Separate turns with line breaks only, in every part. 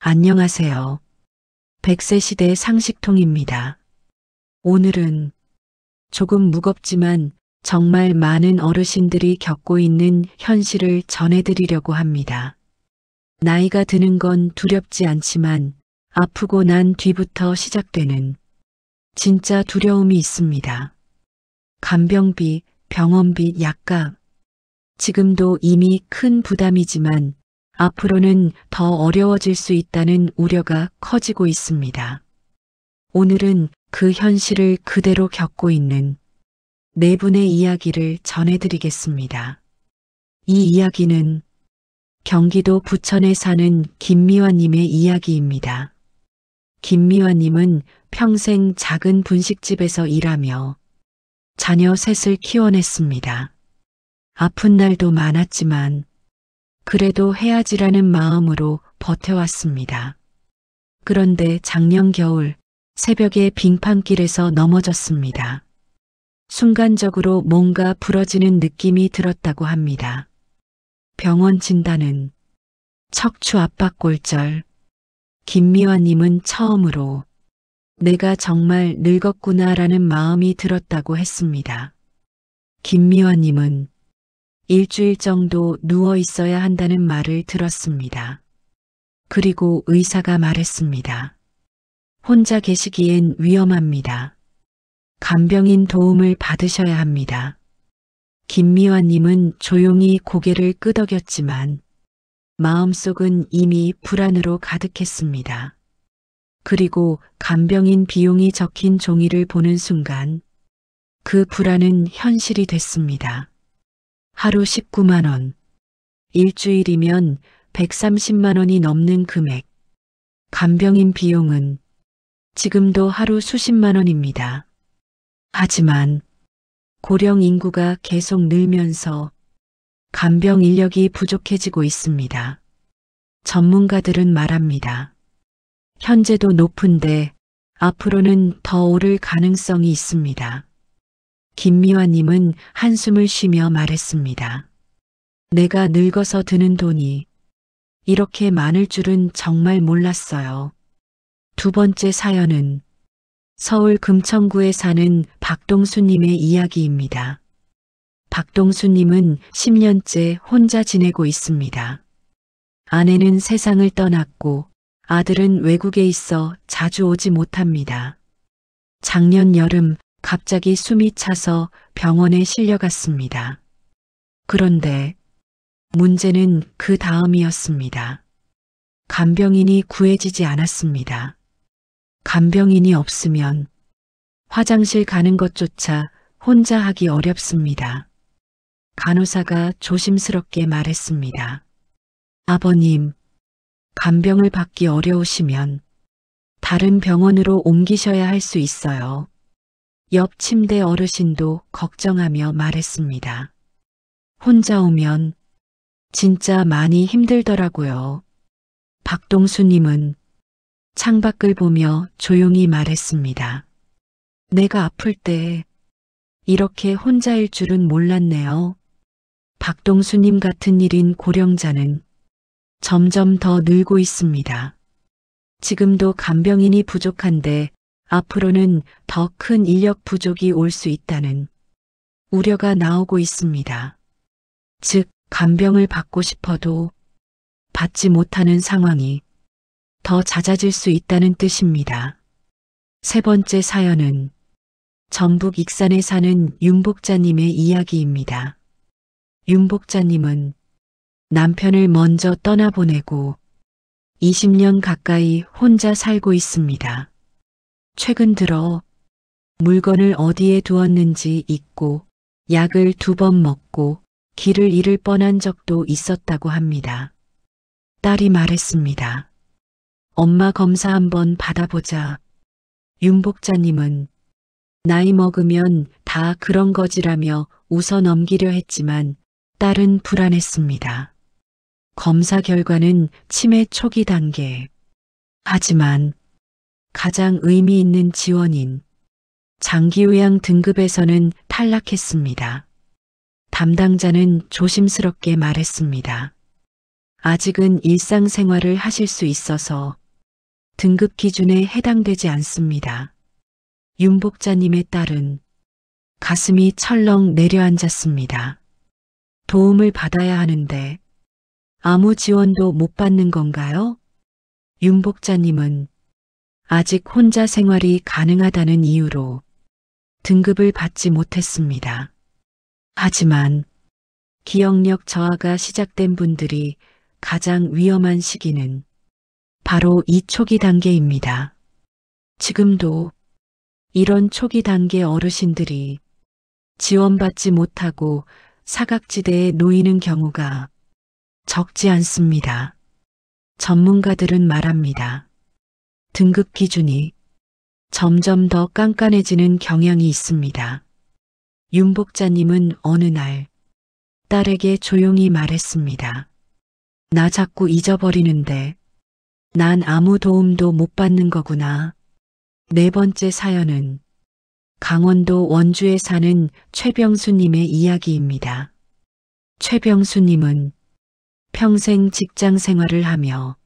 안녕하세요. 100세 시대 상식통입니다. 오늘은 조금 무겁지만 정말 많은 어르신들이 겪고 있는 현실을 전해드리려고 합니다. 나이가 드는 건 두렵지 않지만 아프고 난 뒤부터 시작되는 진짜 두려움이 있습니다. 간병비, 병원비, 약값. 지금도 이미 큰 부담이지만 앞으로는 더 어려워질 수 있다는 우려가 커지고 있습니다. 오늘은 그 현실을 그대로 겪고 있는 네 분의 이야기를 전해드리겠습니다. 이 이야기는 경기도 부천에 사는 김미화님의 이야기입니다. 김미화님은 평생 작은 분식집에서 일하며 자녀 셋을 키워냈습니다. 아픈 날도 많았지만 그래도 해야지라는 마음으로 버텨왔습니다. 그런데 작년 겨울 새벽에 빙판길에서 넘어졌습니다. 순간적으로 뭔가 부러지는 느낌이 들었다고 합니다. 병원 진단은 척추 압박골절. 김미화님은 처음으로 내가 정말 늙었구나라는 마음이 들었다고 했습니다. 김미화님은 일주일 정도 누워 있어야 한다는 말을 들었습니다. 그리고 의사가 말했습니다. 혼자 계시기엔 위험합니다. 간병인 도움을 받으셔야 합니다. 김미화님은 조용히 고개를 끄덕였지만 마음속은 이미 불안으로 가득했습니다. 그리고 간병인 비용이 적힌 종이를 보는 순간 그 불안은 현실이 됐습니다. 하루 19만 원, 일주일이면 130만 원이 넘는 금액. 간병인 비용은 지금도 하루 수십만 원입니다. 하지만 고령 인구가 계속 늘면서 간병 인력이 부족해지고 있습니다. 전문가들은 말합니다. 현재도 높은데 앞으로는 더 오를 가능성이 있습니다. 김미화님은 한숨을 쉬며 말했습니다. 내가 늙어서 드는 돈이 이렇게 많을 줄은 정말 몰랐어요. 두 번째 사연은 서울 금천구에 사는 박동수님의 이야기입니다. 박동수님은 10년째 혼자 지내고 있습니다. 아내는 세상을 떠났고 아들은 외국에 있어 자주 오지 못합니다. 작년 여름 갑자기 숨이 차서 병원에 실려갔습니다. 그런데 문제는 그 다음이었습니다. 간병인이 구해지지 않았습니다. 간병인이 없으면 화장실 가는 것조차 혼자 하기 어렵습니다. 간호사가 조심스럽게 말했습니다. 아버님, 간병을 받기 어려우시면 다른 병원으로 옮기셔야 할 수 있어요. 옆 침대 어르신도 걱정하며 말했습니다. 혼자 오면 진짜 많이 힘들더라고요. 박동수님은 창밖을 보며 조용히 말했습니다. 내가 아플 때 이렇게 혼자일 줄은 몰랐네요. 박동수님 같은 일인 고령자는 점점 더 늘고 있습니다. 지금도 간병인이 부족한데 앞으로는 더 큰 인력 부족이 올 수 있다는 우려가 나오고 있습니다. 즉, 간병을 받고 싶어도 받지 못하는 상황이 더 잦아질 수 있다는 뜻입니다. 세 번째 사연은 전북 익산에 사는 윤복자님의 이야기입니다. 윤복자님은 남편을 먼저 떠나보내고 20년 가까이 혼자 살고 있습니다. 최근 들어 물건을 어디에 두었는지 잊고 약을 2번 먹고 길을 잃을 뻔한 적도 있었다고 합니다. 딸이 말했습니다. 엄마 검사 한번 받아보자. 윤복자님은 나이 먹으면 다 그런 거지라며 웃어 넘기려 했지만 딸은 불안했습니다. 검사 결과는 치매 초기 단계. 하지만 가장 의미 있는 지원인 장기요양 등급에서는 탈락했습니다. 담당자는 조심스럽게 말했습니다. 아직은 일상생활을 하실 수 있어서 등급 기준에 해당되지 않습니다. 윤복자님의 딸은 가슴이 철렁 내려앉았습니다. 도움을 받아야 하는데 아무 지원도 못 받는 건가요? 윤복자님은 아직 혼자 생활이 가능하다는 이유로 등급을 받지 못했습니다. 하지만 기억력 저하가 시작된 분들이 가장 위험한 시기는 바로 이 초기 단계입니다. 지금도 이런 초기 단계 어르신들이 지원받지 못하고 사각지대에 놓이는 경우가 적지 않습니다. 전문가들은 말합니다. 등급 기준이 점점 더 깐깐해지는 경향이 있습니다. 윤복자님은 어느 날 딸에게 조용히 말했습니다. 나 자꾸 잊어버리는데 난 아무 도움도 못 받는 거구나. 네 번째 사연은 강원도 원주에 사는 최병수님의 이야기입니다. 최병수님은 평생 직장 생활을 하며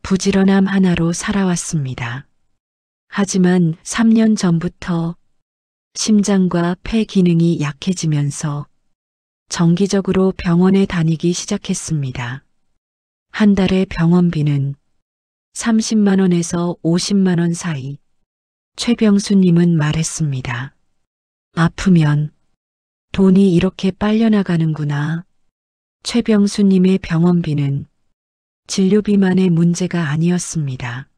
부지런함 하나로 살아왔습니다. 하지만 3년 전부터 심장과 폐 기능이 약해지면서 정기적으로 병원에 다니기 시작했습니다. 한 달의 병원비는 30만 원에서 50만 원 사이. 최병수님은 말했습니다. 아프면 돈이 이렇게 빨려나가는구나. 최병수님의 병원비는 진료비만의 문제가 아니었습니다.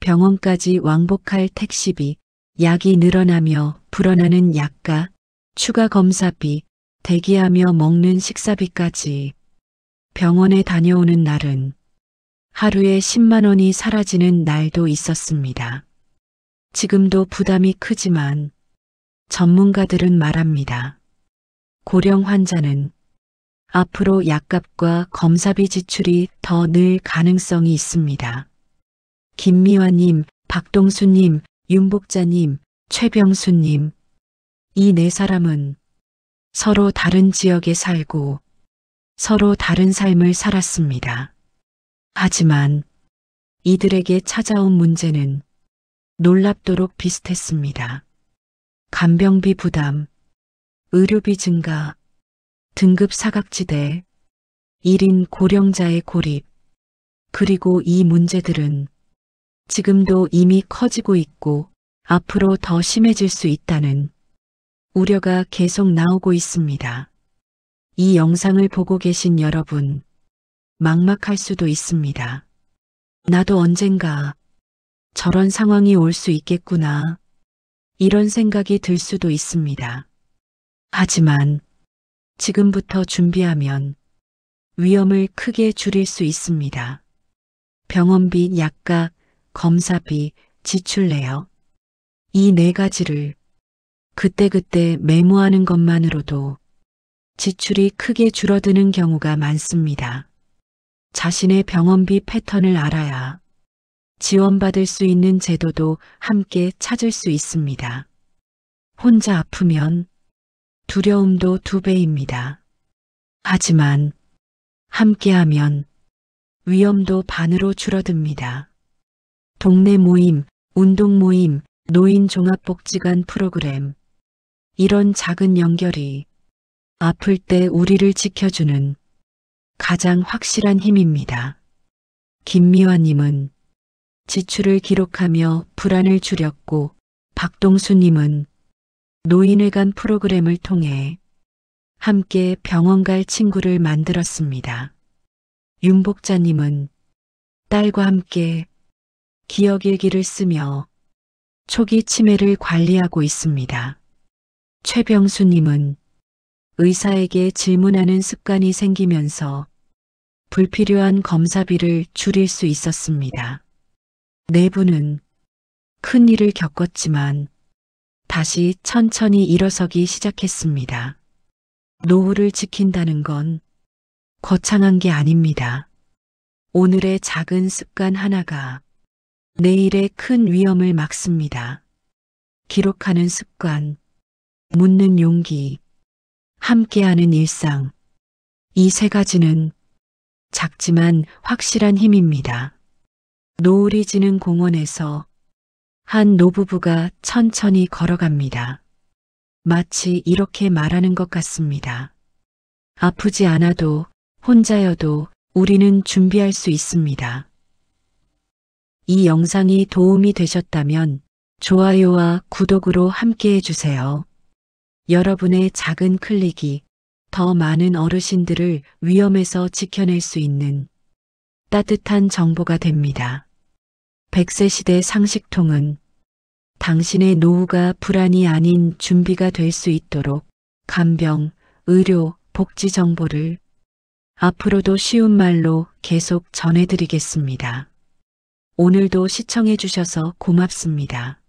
병원까지 왕복할 택시비, 약이 늘어나며 불어나는 약가, 추가 검사비, 대기하며 먹는 식사비까지 병원에 다녀오는 날은 하루에 10만 원이 사라지는 날도 있었습니다. 지금도 부담이 크지만 전문가들은 말합니다. 고령 환자는 앞으로 약값과 검사비 지출이 더 늘 가능성이 있습니다. 김미화님, 박동수님, 윤복자님, 최병수님, 이 네 사람은 서로 다른 지역에 살고 서로 다른 삶을 살았습니다. 하지만 이들에게 찾아온 문제는 놀랍도록 비슷했습니다. 간병비 부담, 의료비 증가, 등급 사각지대, 1인 고령자의 고립, 그리고 이 문제들은 지금도 이미 커지고 있고 앞으로 더 심해질 수 있다는 우려가 계속 나오고 있습니다. 이 영상을 보고 계신 여러분, 막막할 수도 있습니다. 나도 언젠가 저런 상황이 올 수 있겠구나. 이런 생각이 들 수도 있습니다. 하지만 지금부터 준비하면 위험을 크게 줄일 수 있습니다. 병원비, 약값, 검사비, 지출 내역. 이 네 가지를 그때그때 메모하는 것만으로도 지출이 크게 줄어드는 경우가 많습니다. 자신의 병원비 패턴을 알아야 지원받을 수 있는 제도도 함께 찾을 수 있습니다. 혼자 아프면 두려움도 2배입니다. 하지만 함께하면 위험도 반으로 줄어듭니다. 동네 모임, 운동 모임, 노인 종합복지관 프로그램. 이런 작은 연결이 아플 때 우리를 지켜주는 가장 확실한 힘입니다. 김미화님은 지출을 기록하며 불안을 줄였고 박동수님은 노인회관 프로그램을 통해 함께 병원 갈 친구를 만들었습니다. 윤복자님은 딸과 함께 기억일기를 쓰며 초기 치매를 관리하고 있습니다. 최병수님은 의사에게 질문하는 습관이 생기면서 불필요한 검사비를 줄일 수 있었습니다. 네 분은 큰 일을 겪었지만 다시 천천히 일어서기 시작했습니다. 노후를 지킨다는 건 거창한 게 아닙니다. 오늘의 작은 습관 하나가 내일의 큰 위험을 막습니다. 기록하는 습관, 묻는 용기, 함께하는 일상. 이 세 가지는 작지만 확실한 힘입니다. 노을이 지는 공원에서 한 노부부가 천천히 걸어갑니다. 마치 이렇게 말하는 것 같습니다. 아프지 않아도 혼자여도 우리는 준비할 수 있습니다. 이 영상이 도움이 되셨다면 좋아요와 구독으로 함께 해주세요. 여러분의 작은 클릭이 더 많은 어르신들을 위험에서 지켜낼 수 있는 따뜻한 정보가 됩니다. 100세 시대 상식통은 당신의 노후가 불안이 아닌 준비가 될 수 있도록 간병, 의료, 복지 정보를 앞으로도 쉬운 말로 계속 전해드리겠습니다. 오늘도 시청해 주셔서 고맙습니다.